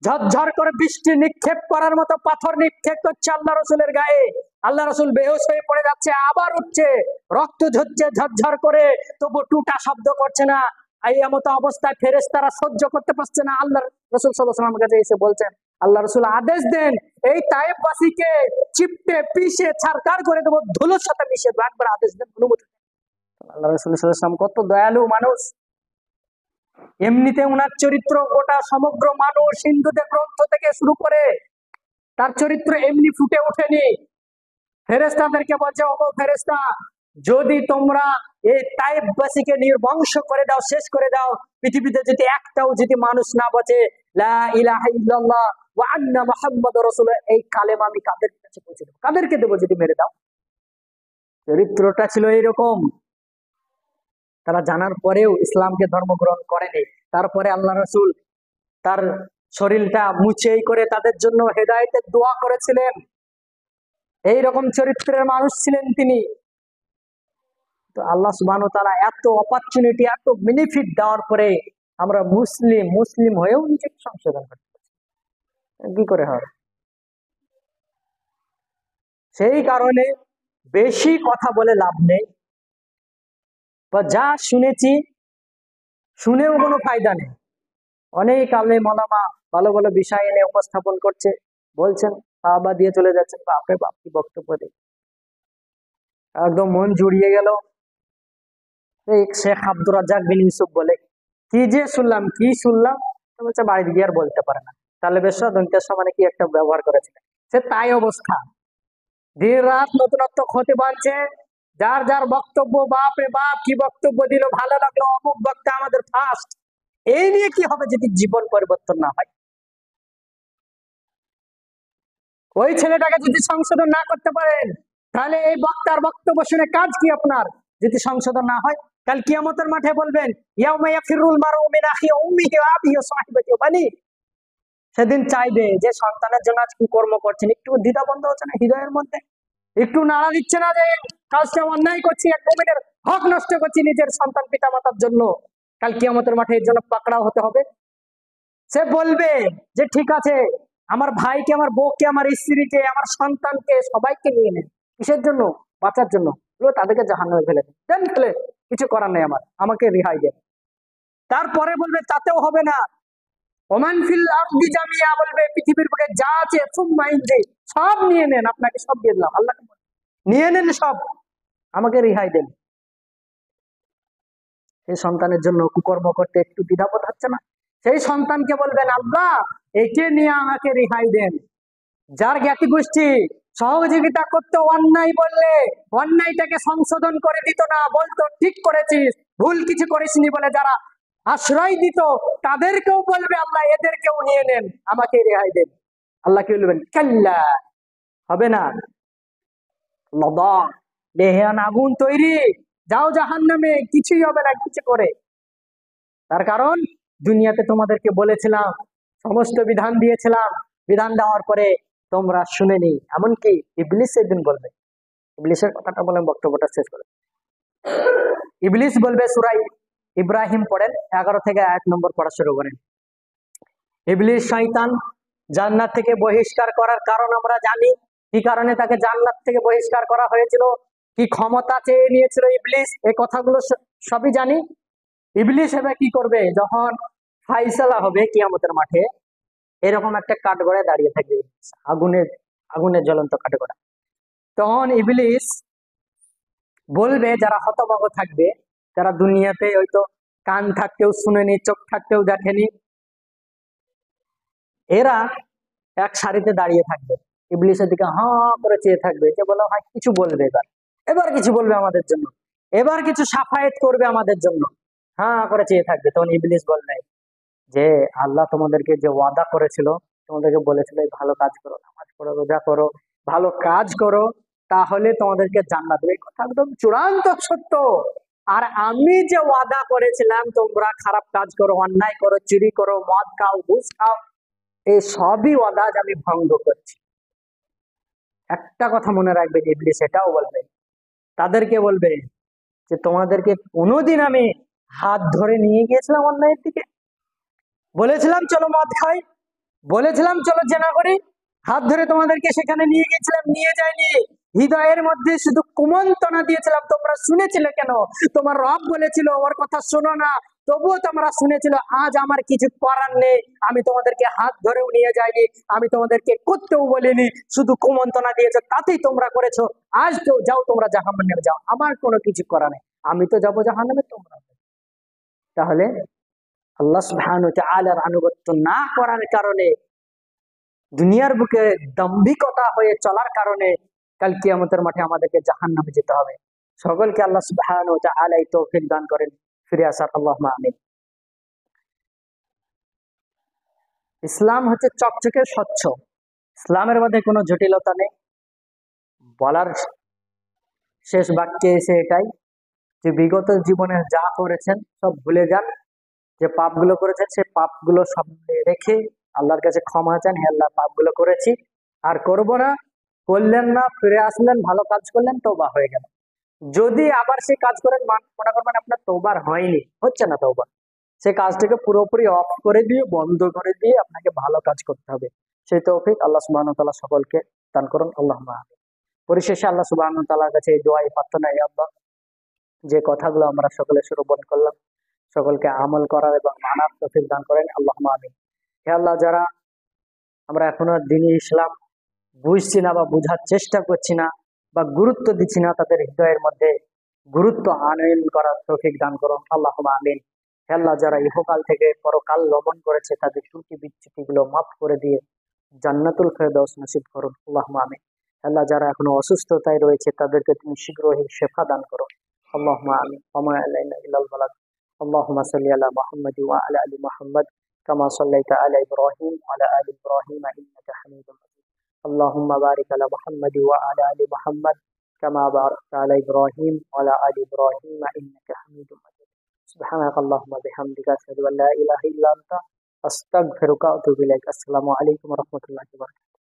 ঝরঝর করে বৃষ্টি নিক্ষেপ করার মতো পাথর নিক্ষেপ করছে আল্লাহ রসুলের গায়ে। আল্লাহ রসুল বেহুশ হয়ে পড়ে যাচ্ছে, আবার উঠছে, রক্ত ঝরছে ঝরঝর করে, তবু টুটা শব্দ করছে না। এই মতো অবস্থায় ফেরেশতারা সহ্য করতে পারছে না। আল্লাহ রসুল সাল্লাল্লাহু আলাইহি ওয়াসাল্লামের কাছে এসে বলছেন, আল্লাহ রসুল আদেশ দেন এই তাইফবাসীকে চিপটে পিষে ছারখার করে দেবো, ধুলোর সাথে মিশে দেবো, একবার আদেশ দেন, অনুমতি। আল্লাহ রসুল সাল্লাল্লাহু আলাইহি ওয়াসাল্লাম কত দয়ালু মানুষ। এমনিতে উনার চরিত্র গোটা সমগ্র মানুষ, হিন্দুদের গ্রন্থ থেকে শুরু করে তার চরিত্র এমনি ফুটে ওঠেনি। ফেরেশতাদেরকে বলছে, ওগো ফেরেশতা, যদি তোমরা এই তাইফবাসীকে নির্বংশ করে দাও, শেষ করে দাও, পৃথিবীতে যদি একটাও যদি মানুষ না বাঁচে, লা ইলাহা ইল্লাল্লাহ ওয়া আন্না মুহাম্মাদুর রাসূলুল্লাহ, এই কালেমা আমি কাদের কাছে পৌঁছে দেবো, কাদেরকে দেবো যদি মেরে দাও? চরিত্রটা ছিল এইরকম। তারা জানার পরেও ইসলামকে ধর্মগ্রহণ করেনি। তারপরে আল্লাহ রাসূল তার শরীরটা মুছেই করে তাদের জন্য হেদায়েতের দোয়া করেছিলেন। এইরকম চরিত্রের মানুষ ছিলেন তিনি। তো আল্লাহ সুবহানাহু ওয়া তাআলা এত অপরচুনিটি, এত বেনিফিট দেওয়ার পরে আমরা মুসলিম হয়েও নিজেকে সংশোধন করতে পারছি, কি করে হয়? সেই কারণে বেশি কথা বলে লাভ নেই, বা যা শুনেছি শুনেও কোনো ফায়দা নেই। অনেক আলেম ওলামা ভালো ভালো বিষয় এনে উপস্থাপন করছে, বলছেন, বাবা দিয়ে চলে যাচ্ছেন, বাপরে বাপ কি বক্তব্য দেয়, একদম মন জুড়িয়ে গেল। এই শেখ আব্দুর রাজ্জাক বিন ইউসুফ বলে, কি যে শুনলাম কি শুনলাম, বলছে বাড়িতে গিয়ে আর বলতে পারে না। তাহলে বেশ দন্তের সমানে কি একটা ব্যবহার করেছিলেন, সে তাই অবস্থা। দিন রাত নতুনত্ব ক্ষতি বাড়ছে, যার যার বক্তব্য, বাপ রে বাপ কি বক্তব্য দিল, ভালো লাগলো, অমুক বক্তা আমাদের ফার্স্ট। এই নিয়ে কি হবে যদি জীবন পরিবর্তন না হয়? ওই ছেলেটাকে যদি সংশোধন না করতে পারেন, তাহলে এই বক্তার বক্তব্য শুনে কাজ কি আপনার? যদি সংশোধন না হয়, কাল কিয়ামতের মাঠে বলবেন, ইয়াউমা ইয়াফিরুল মারউ মিন আখি ওয়া উম্মিহি ওয়া আবিহি ওয়া সাহিবাতি ওয়া বানি। সেদিন চাইবে যে সন্তানের জন্য আজ কুকর্ম করছেন, একটু দ্বিধা বন্ধ হচ্ছে না হৃদয়ের মধ্যে? একটু নাড়া দিচ্ছে না যে কাজটা অন্যায় করছি, এক মুমিনের হক নষ্ট করছি নিজের সন্তান পিতা মাতার জন্য? কাল কিয়ামতের মাঠে এর জন্য পাকড়াও হতে হবে। সে বলবে যে ঠিক আছে, আমার ভাইকে, আমার বউকে, আমার স্ত্রীকে, আমার সন্তানকে সবাইকে নিয়ে নেন। কিসের জন্য? বাঁচার জন্য। তাদেরকে জাহান্নামে ফেলে দেন, ফেলে কিছু করার নেই আমার, আমাকে রেহাই দেন। তারপরে বলবে তাতেও হবে না, ওমান ফিল আরদি জামিয়া, বলবে পৃথিবীর বুকে যা আছে সুম্মা ইনজি, সব নিয়ে নেন, আপনাকে সব দিয়ে দিলাম, আল্লাহ নিয়ে নেন সব, আমাকে রেহাই দেন। সেই সন্তানের জন্য কুকর্ম করতে একটু দ্বিধাবোধ হচ্ছে না? সেই সন্তানকে বলবেন, আল্লাহ একে নিয়ে আমাকে রেহাই দেন। যার জ্ঞাতি গোষ্ঠী সহযোগিতা করতে, অন্যায় বললে অন্যায়টাকে সংশোধন করে দিত না, বলতো ঠিক করেছিস, ভুল কিছু করিসনি বলে যারা আশ্রয় দিত, তাদেরকেও বলবে আল্লাহ এদেরকেও নিয়ে নেন, আমাকে রেহাই দেন। আল্লাহ কি বলবেন? কাল্লা, হবে না। লদা, লেহান আগুন তৈরি, যাও জাহান্নামে, কিছুই হবে না কিছু করে। তার কারণ দুনিয়াতে তোমাদেরকে বলেছিলাম, সমস্ত বিধান দিয়েছিলাম, বিধান দেওয়ার পরে তোমরা শুনেনি। এমনকি ইবলিস সেদিন বলবে, ইবলিসের কথাটা বলেন বক্তব্যটা শেষ করে। ইবলিস বলবে, সূরা ইব্রাহিম পড়েন, 11 থেকে 1 নম্বর পড়া শুরু করেন। ইবলিস শয়তান জান্নাত থেকে বহিষ্কার করার কারণ আমরা জানি। কি কারণে তাকে জান্নাত থেকে বহিষ্কার করা হয়েছিল, কি ক্ষমতা চেয়ে নিয়েছিল ইবলিস, এই কথাগুলো সবই জানি। ইবলিস এবার কি করবে, যখন ফাইসালা হবে কিয়ামতের মাঠে, এরকম একটা কাঠগড়ায় দাঁড়িয়ে থাকবে, আগুনের আগুনের জ্বলন্ত কাঠগড়া। তখন ইবলিস বলবে, যারা হতভম্ব থাকবে, যারা দুনিয়াতে হয়তো কান থাকতেও শুনেনি, চোখ থাকতেও দেখেনি, এরা এক সারিতে দাঁড়িয়ে থাকবে, ইবলিসের দিকে হাঁ করে চেয়ে থাকবে, যে বলা হয় কিছু বলবে, এবার এবার কিছু বলবে আমাদের জন্য, এবার কিছু সাফায়েত করবে আমাদের জন্য, হাঁ করে চেয়ে থাকবে। তখন ইবলিস বলবে যে আল্লাহ তোমাদেরকে যে ওয়াদা করেছিল, তোমাদেরকে বলেছিল এই ভালো কাজ করো, নামাজ পড়ো, রোজা করো, ভালো কাজ করো, তাহলে তোমাদেরকে জান্নাত দেবে। এই কথা একদম চূড়ান্ত সত্য। আর আমি যে ওয়াদা করেছিলাম তোমরা খারাপ কাজ করো, অন্যায় করো, চুরি করো, মদ খাও, ঘুষ খাও, এই সবই ওয়াদা আজ আমি ভঙ্গ করছি। একটা কথা মনে রাখবে, ইবলিস এটাও বলবে, তাদেরকে বলবে যে তোমাদেরকে কোনোদিন আমি হাত ধরে নিয়ে গিয়েছিলাম অন্যায়ের দিকে? বলেছিলাম চলো মদ খাই, বলেছিলাম চলো জেনা করি, হাত ধরে তোমাদেরকে সেখানে নিয়ে গেছিলাম? নিয়ে যায়নি। হৃদয়ের মধ্যে শুধু কুমন্ত্রণা দিয়েছিলাম, তোমরা শুনেছিলে কেন? তোমার রব বলেছিল ওর কথা শোনো না, তবুও তোমরা শুনেছিল। আজ আমার কিছু করার নেই, আমি তোমাদেরকে হাত ধরেও নিয়ে যাইনি, আমি তোমাদেরকে করতেও বলিনি, শুধু কুমন্ত্রণা দিয়েছো, তাতেই তোমরা করেছো। আজ তো যাও, তোমরা জাহান্নামে যাও, আমার কোনো কিছু করা নেই, আমি তো যাবো জাহান্নামে, তোমরা। তাহলে আল্লাহ সুবহানাহু ওয়া তাআলার আনুগত্য না করার কারণে, দুনিয়ার বুকে দাম্ভিকতা হয়ে চলার কারণে কাল কিয়ামতের মাঠে আমাদেরকে জাহান্নামে যেতে হবে। সকলকে আল্লাহ সুবহানাহু ওয়া তাআলা এই তৌফিক দান করেন, ফিরে আসার, আল্লাহুম্মা আমিন। ইসলাম হচ্ছে চকচকে স্বচ্ছ, ইসলামের মধ্যে কোনো জটিলতা নেই। বলার শেষ বাক্যে এসে এটাই, যে বিগত জীবনে যা করেছেন সব ভুলে যান, যে পাপগুলো করেছেন সে পাপগুলো সব রেখে আল্লাহর কাছে ক্ষমা চান, হে আল্লাহ পাপগুলো করেছি আর করব না। করলেন না, ফিরে আসলেন, ভালো কাজ করলেন, তওবা হয়ে গেল। যদি আবার সে কাজ করেন, মনে করবেন আপনার তওবার হয়নি, হচ্ছে না তওবা, সে কাজটাকে পুরোপুরি অফ করে দিয়ে, বন্ধ করে দিয়ে আপনাকে ভালো কাজ করতে হবে। সেই তৌফিক আল্লাহ সুবহানাহু ওয়া তাআলা সকলকে দান করুন, আল্লাহুম্মা আমিন। পরিশেষে আল্লাহ সুবহানাহু ওয়া তাআলার কাছে এই দোয়া, এই প্রার্থনা, হে আল্লাহ যে কথাগুলো আমরা সকলে শ্রবণ করলাম সকলকে আমল করার এবং মানার তৌফিক দান করেন, আল্লাহুম্মা আমিন। হে আল্লাহ, যারা আমরা এখনো দ্বীন ইসলাম বুঝছি না বা বোঝার চেষ্টা করছি না বা গুরুত্ব দিচ্ছি না, তাদের হৃদয়ের মধ্যে গুরুত্ব আনয়ন করার তৌফিক দান করুন, আল্লাহুম্মা আমিন। হে আল্লাহ, যারা ইহকাল থেকে পরকাল গমন করেছে তাদের ত্রুটি বিচ্যুতি গুলো মাফ করে দিয়ে জান্নাতুল ফেরদাউস নসিব করুন, আল্লাহুম্মা আমিন। হে আল্লাহ, যারা এখনো অসুস্থতায় রয়েছে তাদেরকে তুমি শীঘ্রই শেফা দান করো, আল্লাহুম্মা আমিন। ওয়া আলাইনা ইল্লাল বালাগ। আল্লাহুম্মা সাল্লি আলা মুহাম্মাদ ওয়া আলা আলি মুহাম্মাদ কামা সাল্লাইতা আলা ইব্রাহিম ওয়া আলা আলি ইব্রাহিম ইন্নাকা হামিদুম মাজিদ। আল্লাহুম্মা বারিক আলা মুহাম্মাদ ওয়া আলা আলি মুহাম্মাদ কামা বারাকতা আলা ইব্রাহিম ওয়া আলা আলি ইব্রাহিম ইন্নাকা হামিদুম মাজিদ। সুবহানাক আল্লাহুম্মা বিহামদিকা আশহাদু আল্লা ইলাহা ইল্লা আনতা আস্তাগফিরুকা ওয়া আতুবু ইলাইক। আসসালামু আলাইকুম ওয়া রাহমাতুল্লাহি ওয়া বারাকাতুহু।